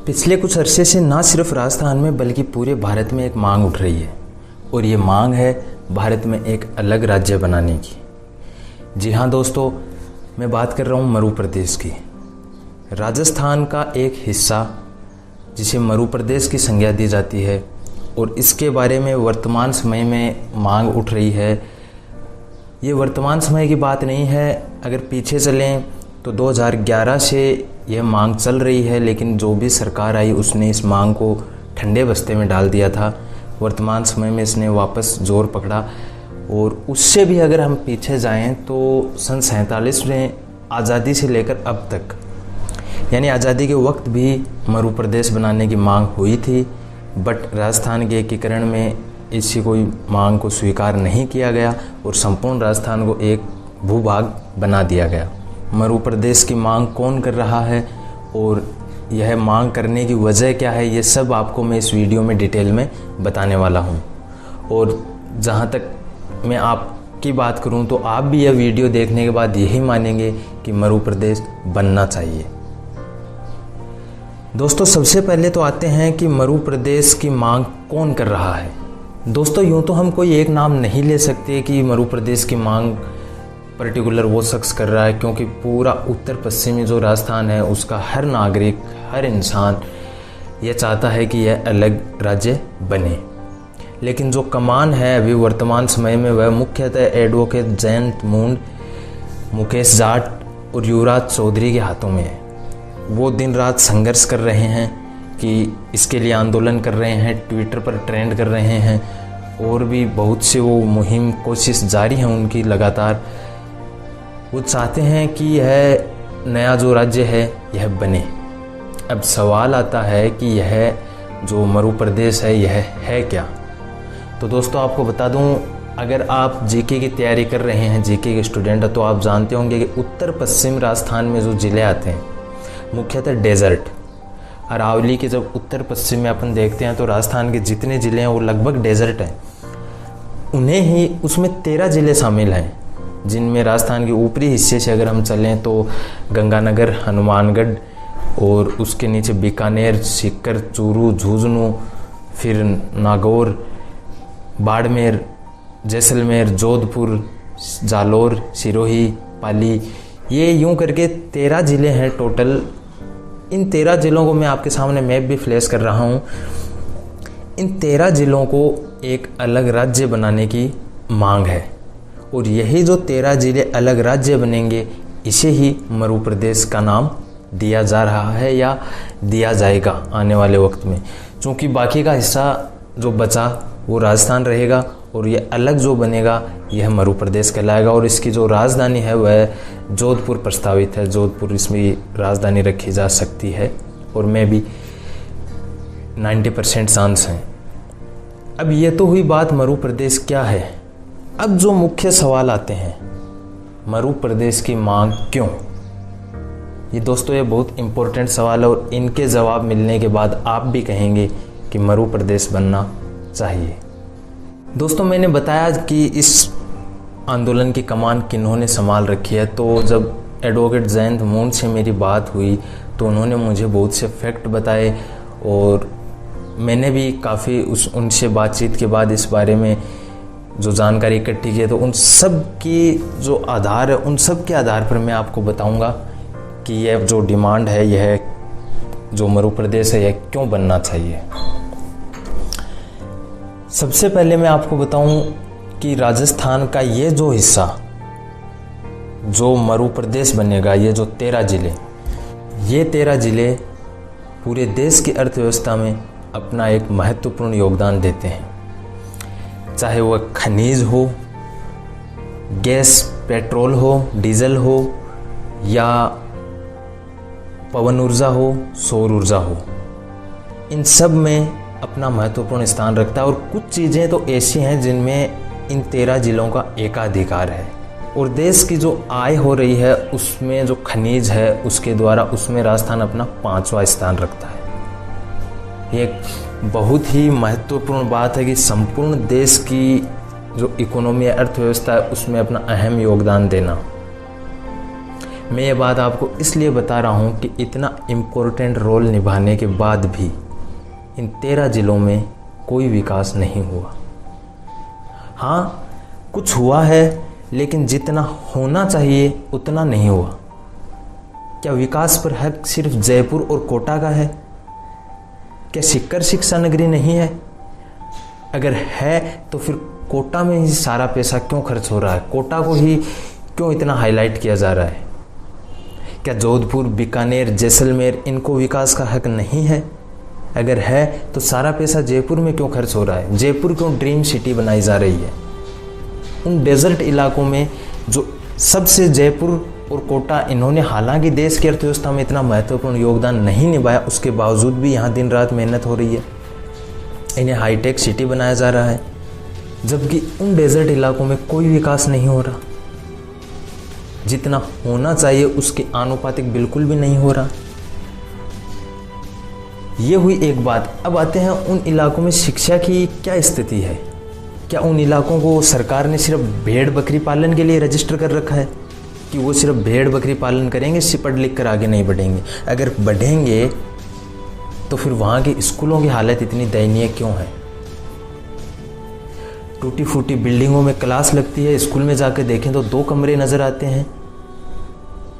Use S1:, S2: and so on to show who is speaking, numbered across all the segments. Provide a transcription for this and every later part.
S1: पिछले कुछ अरसे से ना सिर्फ राजस्थान में बल्कि पूरे भारत में एक मांग उठ रही है और ये मांग है भारत में एक अलग राज्य बनाने की। जी हाँ दोस्तों, मैं बात कर रहा हूँ मरु प्रदेश की। राजस्थान का एक हिस्सा जिसे मरु प्रदेश की संज्ञा दी जाती है और इसके बारे में वर्तमान समय में मांग उठ रही है। ये वर्तमान समय की बात नहीं है, अगर पीछे चलें तो 2011 से यह मांग चल रही है, लेकिन जो भी सरकार आई उसने इस मांग को ठंडे बस्ते में डाल दिया था। वर्तमान समय में इसने वापस जोर पकड़ा और उससे भी अगर हम पीछे जाएं तो सन 47 में आज़ादी से लेकर अब तक, यानी आज़ादी के वक्त भी मरु प्रदेश बनाने की मांग हुई थी, बट राजस्थान के एकीकरण में इसी कोई मांग को स्वीकार नहीं किया गया और संपूर्ण राजस्थान को एक भूभाग बना दिया गया। मरु प्रदेश की मांग कौन कर रहा है और यह मांग करने की वजह क्या है, ये सब आपको मैं इस वीडियो में डिटेल में बताने वाला हूँ। और जहाँ तक मैं आपकी बात करूँ तो आप भी यह वीडियो देखने के बाद यही मानेंगे कि मरु प्रदेश बनना चाहिए। दोस्तों, सबसे पहले तो आते हैं कि मरु प्रदेश की मांग कौन कर रहा है। दोस्तों, यूँ तो हम कोई एक नाम नहीं ले सकते कि मरु प्रदेश की मांग पर्टिकुलर वो शख्स कर रहा है, क्योंकि पूरा उत्तर पश्चिमी जो राजस्थान है उसका हर नागरिक, हर इंसान ये चाहता है कि यह अलग राज्य बने। लेकिन जो कमान है अभी वर्तमान समय में वह मुख्यतः एडवोकेट जयंत मूंड, मुकेश जाट और युवराज चौधरी के हाथों में है। वो दिन रात संघर्ष कर रहे हैं कि इसके लिए आंदोलन कर रहे हैं, ट्विटर पर ट्रेंड कर रहे हैं और भी बहुत से वो मुहिम कोशिश जारी है उनकी लगातार। वो चाहते हैं कि यह नया जो राज्य है यह बने। अब सवाल आता है कि यह जो मरु प्रदेश है यह है क्या। तो दोस्तों, आपको बता दूं, अगर आप जीके की तैयारी कर रहे हैं, जीके के स्टूडेंट हैं, तो आप जानते होंगे कि उत्तर पश्चिम राजस्थान में जो ज़िले आते हैं मुख्यतः डेजर्ट, अरावली के जब उत्तर पश्चिम में अपन देखते हैं तो राजस्थान के जितने ज़िले हैं वो लगभग डेजर्ट हैं। उन्हें ही उसमें 13 ज़िले शामिल हैं, जिनमें राजस्थान के ऊपरी हिस्से से अगर हम चलें तो गंगानगर, हनुमानगढ़ और उसके नीचे बीकानेर, सीकर, चूरू, झुंझुनू, फिर नागौर, बाड़मेर, जैसलमेर, जोधपुर, जालोर, सिरोही, पाली, ये यूं करके 13 ज़िले हैं टोटल। इन 13 ज़िलों को मैं आपके सामने मैप भी फ्लैश कर रहा हूँ। इन 13 ज़िलों को एक अलग राज्य बनाने की मांग है और यही जो 13 ज़िले अलग राज्य बनेंगे इसे ही मरु प्रदेश का नाम दिया जा रहा है या दिया जाएगा आने वाले वक्त में। क्योंकि बाकी का हिस्सा जो बचा वो राजस्थान रहेगा और ये अलग जो बनेगा यह मरु प्रदेश कहलाएगा। और इसकी जो राजधानी है वह जोधपुर प्रस्तावित है। जोधपुर इसमें राजधानी रखी जा सकती है और मैं भी 90% चांस हैं। अब ये तो हुई बात मरु प्रदेश क्या है। अब जो मुख्य सवाल आते हैं, मरु प्रदेश की मांग क्यों। ये दोस्तों ये बहुत इम्पोर्टेंट सवाल है और इनके जवाब मिलने के बाद आप भी कहेंगे कि मरु प्रदेश बनना चाहिए। दोस्तों, मैंने बताया कि इस आंदोलन की कमान किन्होंने संभाल रखी है। तो जब एडवोकेट जयंत मूंड से मेरी बात हुई तो उन्होंने मुझे बहुत से फैक्ट बताए और मैंने भी काफ़ी उनसे बातचीत के बाद इस बारे में जो जानकारी इकट्ठी की है, तो उन सब की जो आधार है, उन सब के आधार पर मैं आपको बताऊंगा कि यह जो डिमांड है, यह जो मरु प्रदेश है, यह क्यों बनना चाहिए। सबसे पहले मैं आपको बताऊं कि राजस्थान का ये जो हिस्सा जो मरु प्रदेश बनेगा, ये जो 13 ज़िले, ये 13 ज़िले पूरे देश की अर्थव्यवस्था में अपना एक महत्वपूर्ण योगदान देते हैं। चाहे वह खनिज हो, गैस, पेट्रोल हो, डीजल हो या पवन ऊर्जा हो, सौर ऊर्जा हो, इन सब में अपना महत्वपूर्ण स्थान रखता है। और कुछ चीज़ें तो ऐसी हैं जिनमें इन 13 ज़िलों का एकाधिकार है और देश की जो आय हो रही है उसमें जो खनिज है उसके द्वारा उसमें राजस्थान अपना 5वां स्थान रखता है। ये एक बहुत ही महत्वपूर्ण बात है कि संपूर्ण देश की जो इकोनॉमी, अर्थव्यवस्था है उसमें अपना अहम योगदान देना। मैं ये बात आपको इसलिए बता रहा हूँ कि इतना इम्पोर्टेंट रोल निभाने के बाद भी इन 13 ज़िलों में कोई विकास नहीं हुआ। हाँ, कुछ हुआ है, लेकिन जितना होना चाहिए उतना नहीं हुआ। क्या विकास पर हक सिर्फ जयपुर और कोटा का है? क्या सीकर शिक्षा नगरी नहीं है? अगर है तो फिर कोटा में ही सारा पैसा क्यों खर्च हो रहा है? कोटा को ही क्यों इतना हाईलाइट किया जा रहा है? क्या जोधपुर, बीकानेर, जैसलमेर इनको विकास का हक नहीं है? अगर है तो सारा पैसा जयपुर में क्यों खर्च हो रहा है? जयपुर क्यों ड्रीम सिटी बनाई जा रही है? उन डेजर्ट इलाकों में जो सबसे जयपुर और कोटा, इन्होंने हालांकि देश की अर्थव्यवस्था में इतना महत्वपूर्ण योगदान नहीं निभाया, उसके बावजूद भी यहाँ दिन रात मेहनत हो रही है। इन्हें हाईटेक सिटी बनाया जा रहा है, जबकि उन डेजर्ट इलाकों में कोई विकास नहीं हो रहा। जितना होना चाहिए उसके आनुपातिक बिल्कुल भी नहीं हो रहा। ये हुई एक बात। अब आते हैं उन इलाकों में शिक्षा की क्या स्थिति है। क्या उन इलाकों को सरकार ने सिर्फ भेड़ बकरी पालन के लिए रजिस्टर कर रखा है कि वो सिर्फ भेड़ बकरी पालन करेंगे, पढ़ लिख कर आगे नहीं बढ़ेंगे? अगर बढ़ेंगे तो फिर वहाँ के स्कूलों की हालत इतनी दयनीय क्यों है? टूटी फूटी बिल्डिंगों में क्लास लगती है, स्कूल में जाकर देखें तो 2 कमरे नज़र आते हैं।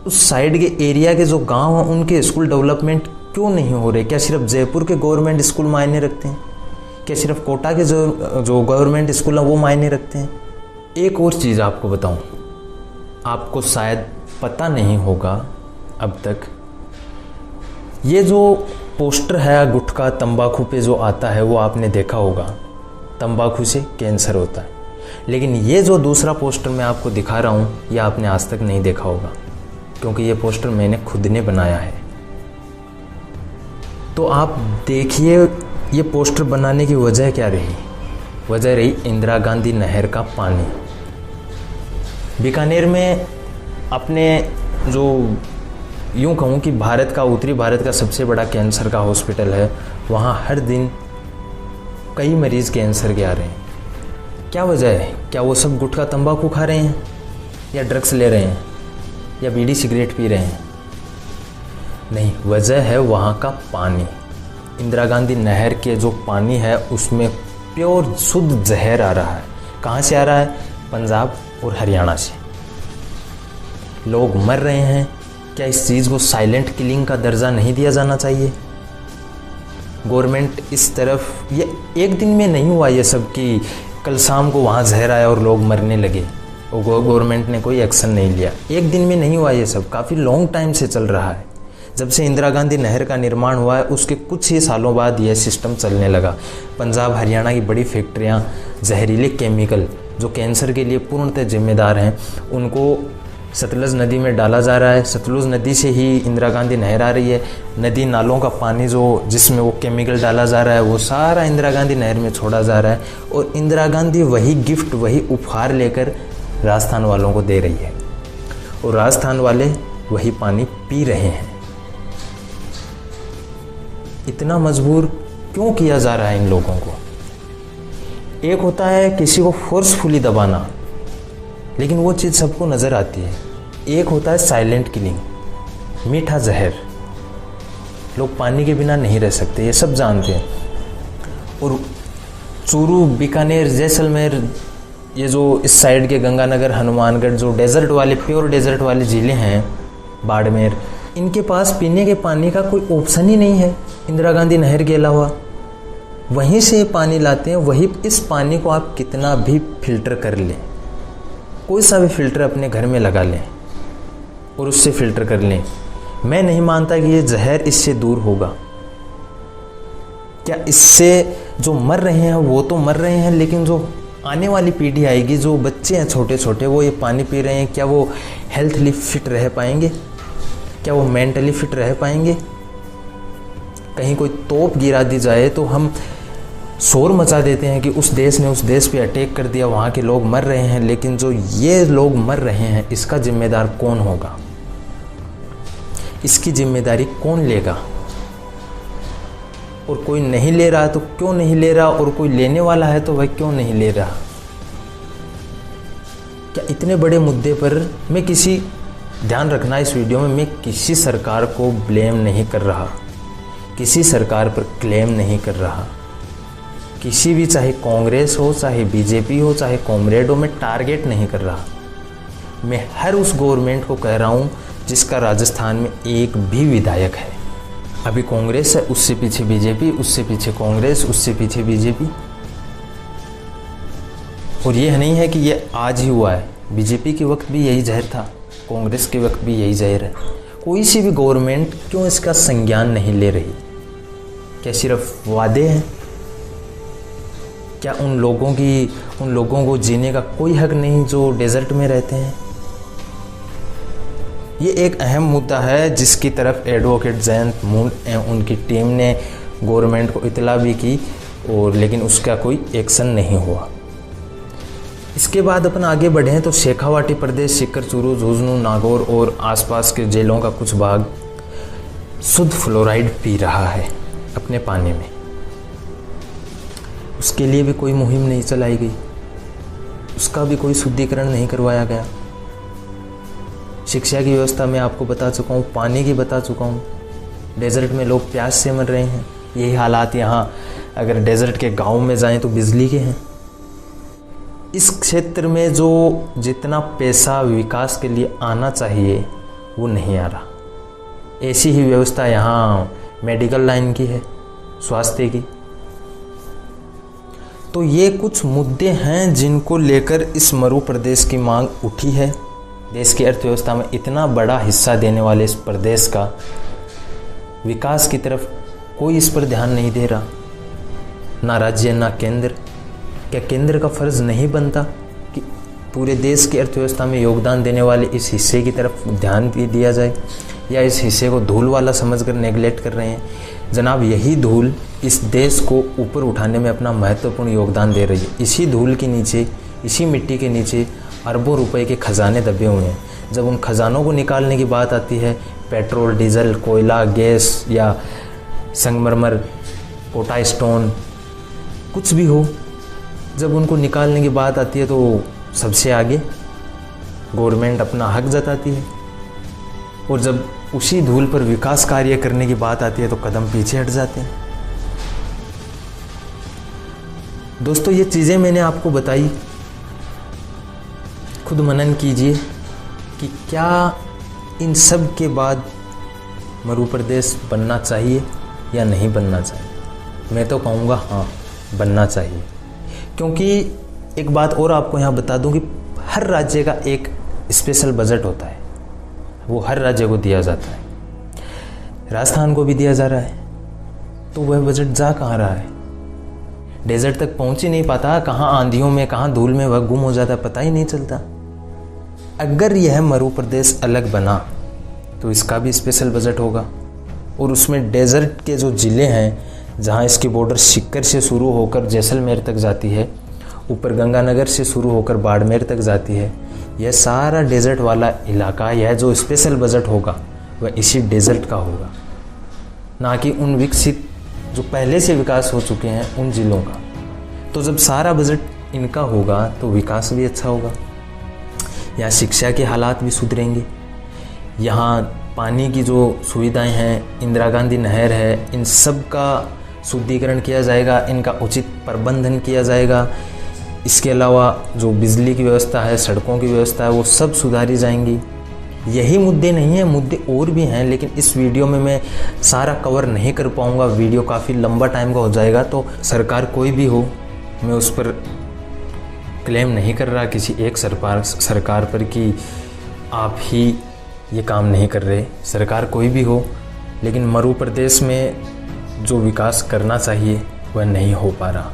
S1: उस साइड के एरिया के जो गांव हैं उनके स्कूल डेवलपमेंट क्यों नहीं हो रहे? क्या सिर्फ जयपुर के गवर्नमेंट स्कूल मायने रखते हैं? क्या सिर्फ कोटा के जो गवर्नमेंट स्कूल हैं वो मायने रखते हैं? एक और चीज़ आपको बताऊं, आपको शायद पता नहीं होगा अब तक, ये जो पोस्टर है गुटखा तंबाकू पे जो आता है वो आपने देखा होगा, तंबाकू से कैंसर होता है। लेकिन ये जो दूसरा पोस्टर मैं आपको दिखा रहा हूँ ये आपने आज तक नहीं देखा होगा, क्योंकि ये पोस्टर मैंने खुद ने बनाया है। तो आप देखिए ये पोस्टर बनाने की वजह क्या रही? वजह रही इंदिरा गांधी नहर का पानी। बीकानेर में अपने जो यूँ कहूँ कि भारत का, उत्तरी भारत का सबसे बड़ा कैंसर का हॉस्पिटल है, वहाँ हर दिन कई मरीज़ कैंसर के आ रहे हैं। क्या वजह है? क्या वो सब गुटखा तंबाकू खा रहे हैं, या ड्रग्स ले रहे हैं, या बीड़ी सिगरेट पी रहे हैं? नहीं, वजह है वहाँ का पानी। इंदिरा गांधी नहर के जो पानी है उसमें प्योर शुद्ध जहर आ रहा है। कहाँ से आ रहा है? पंजाब और हरियाणा से। लोग मर रहे हैं। क्या इस चीज़ को साइलेंट किलिंग का दर्जा नहीं दिया जाना चाहिए? गवर्नमेंट इस तरफ, ये एक दिन में नहीं हुआ ये सब कि कल शाम को वहाँ जहर आया और लोग मरने लगे और गवर्नमेंट ने कोई एक्शन नहीं लिया। एक दिन में नहीं हुआ ये सब, काफ़ी लॉन्ग टाइम से चल रहा है। जब से इंदिरा गांधी नहर का निर्माण हुआ है उसके कुछ ही सालों बाद यह सिस्टम चलने लगा। पंजाब हरियाणा की बड़ी फैक्ट्रियां जहरीले केमिकल जो कैंसर के लिए पूर्णतः जिम्मेदार हैं उनको सतलुज नदी में डाला जा रहा है। सतलुज नदी से ही इंदिरा गांधी नहर आ रही है। नदी नालों का पानी जो जिसमें वो केमिकल डाला जा रहा है वो सारा इंदिरा गांधी नहर में छोड़ा जा रहा है और इंदिरा गांधी वही गिफ्ट, वही उपहार लेकर राजस्थान वालों को दे रही है और राजस्थान वाले वही पानी पी रहे हैं। इतना मजबूर क्यों किया जा रहा है इन लोगों को? एक होता है किसी को फोर्सफुली दबाना, लेकिन वो चीज़ सबको नज़र आती है। एक होता है साइलेंट किलिंग, मीठा जहर। लोग पानी के बिना नहीं रह सकते, ये सब जानते हैं। और चूरू, बीकानेर, जैसलमेर, ये जो इस साइड के गंगानगर, हनुमानगढ़, जो डेजर्ट वाले, प्योर डेजर्ट वाले ज़िले हैं, बाड़मेर, इनके पास पीने के पानी का कोई ऑप्शन ही नहीं है इंदिरा गांधी नहर के अलावा। वहीं से पानी लाते हैं, वही इस पानी को आप कितना भी फिल्टर कर लें, कोई सा भी फिल्टर अपने घर में लगा लें और उससे फिल्टर कर लें, मैं नहीं मानता कि ये जहर इससे दूर होगा। क्या इससे जो मर रहे हैं वो तो मर रहे हैं, लेकिन जो आने वाली पीढ़ी आएगी, जो बच्चे हैं छोटे छोटे, वो ये पानी पी रहे हैं, क्या वो हेल्थली फिट रह पाएंगे? क्या वो मेंटली फिट रह पाएंगे? कहीं कोई तोप गिरा दी जाए तो हम शोर मचा देते हैं कि उस देश ने उस देश पे अटैक कर दिया, वहाँ के लोग मर रहे हैं, लेकिन जो ये लोग मर रहे हैं इसका जिम्मेदार कौन होगा? इसकी जिम्मेदारी कौन लेगा? और कोई नहीं ले रहा तो क्यों नहीं ले रहा, और कोई लेने वाला है तो वह क्यों नहीं ले रहा? क्या इतने बड़े मुद्दे पर मैं किसी ध्यान रखना, इस वीडियो में मैं किसी सरकार को ब्लेम नहीं कर रहा, किसी सरकार पर क्लेम नहीं कर रहा, किसी भी, चाहे कांग्रेस हो, चाहे बीजेपी हो, चाहे कॉमरेड हो, मैं टारगेट नहीं कर रहा। मैं हर उस गवर्नमेंट को कह रहा हूँ जिसका राजस्थान में एक भी विधायक है। अभी कांग्रेस है, उससे पीछे बीजेपी, उससे पीछे कांग्रेस, उससे पीछे बीजेपी। और ये नहीं है कि ये आज ही हुआ है, बीजेपी के वक्त भी यही जहर था, कांग्रेस के वक्त भी यही जहर है। कोई सी भी गवर्नमेंट क्यों इसका संज्ञान नहीं ले रही? क्या सिर्फ वादे हैं? क्या उन लोगों को जीने का कोई हक नहीं जो डेजर्ट में रहते हैं? ये एक अहम मुद्दा है जिसकी तरफ एडवोकेट जयंत मुंड उनकी टीम ने गवर्नमेंट को इतला भी की, और लेकिन उसका कोई एक्शन नहीं हुआ। इसके बाद अपन आगे बढ़ें तो शेखावाटी प्रदेश, सीकर, चूरू, झुंझुनू, नागौर और आसपास के जेलों का कुछ भाग शुद्ध फ्लोराइड पी रहा है अपने पानी में। उसके लिए भी कोई मुहिम नहीं चलाई गई, उसका भी कोई शुद्धिकरण नहीं करवाया गया। शिक्षा की व्यवस्था में आपको बता चुका हूँ, पानी की बता चुका हूँ। डेजर्ट में लोग प्यास से मर रहे हैं। यही हालात यहाँ अगर डेजर्ट के गांव में जाएं तो बिजली के हैं। इस क्षेत्र में जो जितना पैसा विकास के लिए आना चाहिए वो नहीं आ रहा। ऐसी ही व्यवस्था यहाँ मेडिकल लाइन की है, स्वास्थ्य की। तो ये कुछ मुद्दे हैं जिनको लेकर इस मरु प्रदेश की मांग उठी है। देश की अर्थव्यवस्था में इतना बड़ा हिस्सा देने वाले इस प्रदेश का विकास की तरफ कोई इस पर ध्यान नहीं दे रहा, ना राज्य ना केंद्र। क्या केंद्र का फर्ज नहीं बनता कि पूरे देश की अर्थव्यवस्था में योगदान देने वाले इस हिस्से की तरफ ध्यान दिया जाए, या इस हिस्से को धूल वाला समझकर नेगलेक्ट कर रहे हैं? जनाब, यही धूल इस देश को ऊपर उठाने में अपना महत्वपूर्ण योगदान दे रही है। इसी धूल के नीचे, इसी मिट्टी के नीचे अरबों रुपए के खजाने दबे हुए हैं। जब उन खजानों को निकालने की बात आती है, पेट्रोल, डीजल, कोयला, गैस या संगमरमर, कोटा स्टोन, कुछ भी हो, जब उनको निकालने की बात आती है तो सबसे आगे गवर्नमेंट अपना हक जताती है, और जब उसी धूल पर विकास कार्य करने की बात आती है तो कदम पीछे हट जाते हैं। दोस्तों, ये चीज़ें मैंने आपको बताई, खुद मनन कीजिए कि क्या इन सब के बाद मरु प्रदेश बनना चाहिए या नहीं बनना चाहिए। मैं तो कहूँगा हाँ, बनना चाहिए। क्योंकि एक बात और आपको यहाँ बता दूँ कि हर राज्य का एक स्पेशल बजट होता है, वो हर राज्य को दिया जाता है। राजस्थान को भी दिया जा रहा है, तो वह बजट जा कहाँ रहा है? डेजर्ट तक पहुँच ही नहीं पाता, कहाँ आंधियों में, कहाँ धूल में वह गुम हो जाता, पता ही नहीं चलता। अगर यह मरु प्रदेश अलग बना तो इसका भी स्पेशल बजट होगा, और उसमें डेजर्ट के जो ज़िले हैं, जहाँ इसकी बॉर्डर सीकर से शुरू होकर जैसलमेर तक जाती है, ऊपर गंगानगर से शुरू होकर बाड़मेर तक जाती है, यह सारा डेजर्ट वाला इलाका, यह जो स्पेशल बजट होगा वह इसी डेजर्ट का होगा, ना कि उन विकसित जो पहले से विकास हो चुके हैं उन ज़िलों का। तो जब सारा बजट इनका होगा तो विकास भी अच्छा होगा। यहाँ शिक्षा के हालात भी सुधरेंगे, यहाँ पानी की जो सुविधाएं हैं, इंदिरा गांधी नहर है, इन सब का शुद्धिकरण किया जाएगा, इनका उचित प्रबंधन किया जाएगा। इसके अलावा जो बिजली की व्यवस्था है, सड़कों की व्यवस्था है, वो सब सुधारी जाएंगी। यही मुद्दे नहीं हैं, मुद्दे और भी हैं, लेकिन इस वीडियो में मैं सारा कवर नहीं कर पाऊँगा, वीडियो काफ़ी लंबा टाइम का हो जाएगा। तो सरकार कोई भी हो, मैं उस पर क्लेम नहीं कर रहा किसी एक सरकार पर कि आप ही ये काम नहीं कर रहे। सरकार कोई भी हो, लेकिन मरु प्रदेश में जो विकास करना चाहिए वह नहीं हो पा रहा।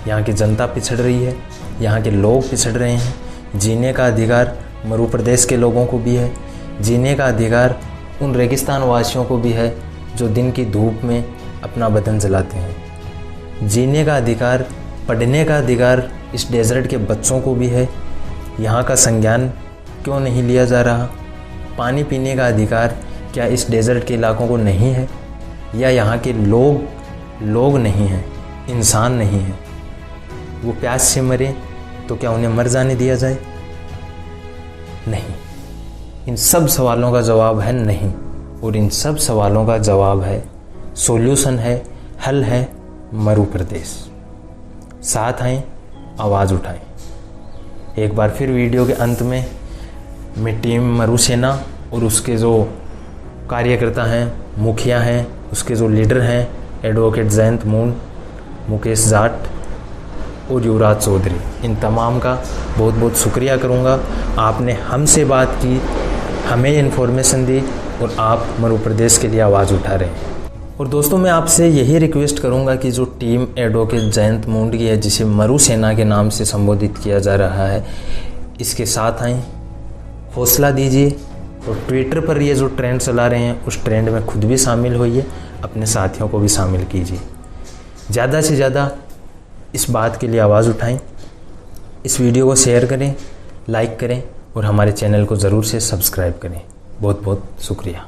S1: यहाँ की जनता पिछड़ रही है, यहाँ के लोग पिछड़ रहे हैं। जीने का अधिकार मरु प्रदेश के लोगों को भी है, जीने का अधिकार उन रेगिस्तान वासियों को भी है जो दिन की धूप में अपना बदन जलाते हैं। जीने का अधिकार, पढ़ने का अधिकार इस डेजर्ट के बच्चों को भी है। यहाँ का संज्ञान क्यों नहीं लिया जा रहा? पानी पीने का अधिकार क्या इस डेजर्ट के इलाकों को नहीं है? या यहाँ के लोग नहीं हैं, इंसान नहीं हैं? वो प्यास से मरे तो क्या उन्हें मर जाने दिया जाए? नहीं, इन सब सवालों का जवाब है नहीं, और इन सब सवालों का जवाब है, सॉल्यूशन है, हल है मरु प्रदेश। साथ आएं, आवाज़ उठाएं। एक बार फिर वीडियो के अंत में मैं टीम मरु सेना और उसके जो कार्यकर्ता हैं, मुखिया हैं, उसके जो लीडर हैं, एडवोकेट जयंत मून, मुकेश जाट और युवराज चौधरी, इन तमाम का बहुत बहुत शुक्रिया करूंगा। आपने हमसे बात की, हमें इन्फॉर्मेशन दी और आप मरु प्रदेश के लिए आवाज़ उठा रहे हैं। और दोस्तों, मैं आपसे यही रिक्वेस्ट करूंगा कि जो टीम एडवोकेट जयंत मून की है, जिसे मरु सेना के नाम से संबोधित किया जा रहा है, इसके साथ आएँ, हौसला दीजिए और ट्विटर पर ये जो ट्रेंड चला रहे हैं उस ट्रेंड में खुद भी शामिल होइए, अपने साथियों को भी शामिल कीजिए। ज़्यादा से ज़्यादा इस बात के लिए आवाज़ उठाएं, इस वीडियो को शेयर करें, लाइक करें और हमारे चैनल को ज़रूर से सब्सक्राइब करें। बहुत बहुत शुक्रिया।